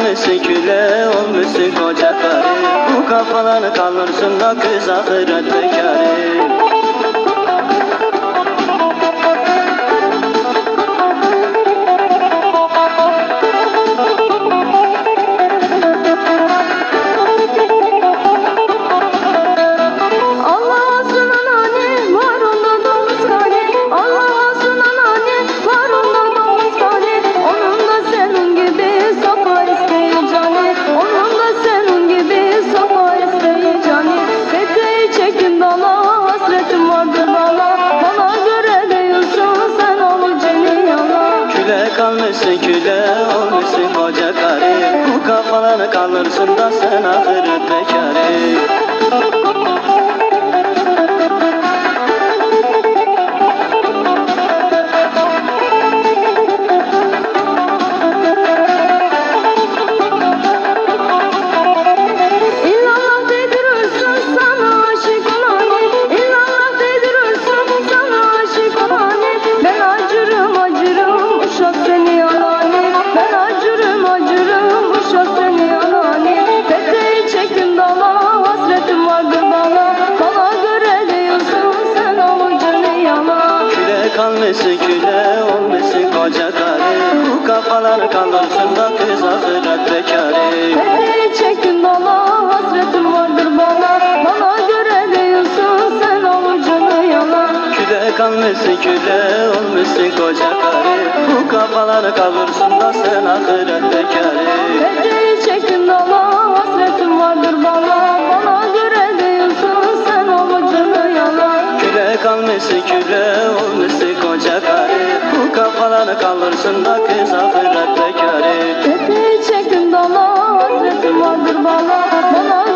kalmışsın küle, olmuşsun koca karı. Bu kafalarını kalırsın da kız ahiret bekarı. Kalmışsın küle, olmuşsun koca karı. Bu kafalarını kalırsın da sen ahiret bekarı. Kalmışsın küle, olmuşsun koca karı. Bu kafaları kalırsın da kız ahiret bekarı. Peteği çektim dala, hasretim vardır bana. Bana göre değilsin, sen avucunu yala. Küle kalmışsın küle, olmuşsun koca karı. Bu kafaları kalırsın da sen ahiret bekarı. Peteği çektim dala, hasretim vardır bana. Bana göre değilsin, sen avucunu yala. Küle kalmışsın küle, olmuşsun koca karı. Bu kafalarını kalırsın da kız ahiret bekarı. Peteği çektim dala, hasretim vardır bana. Bana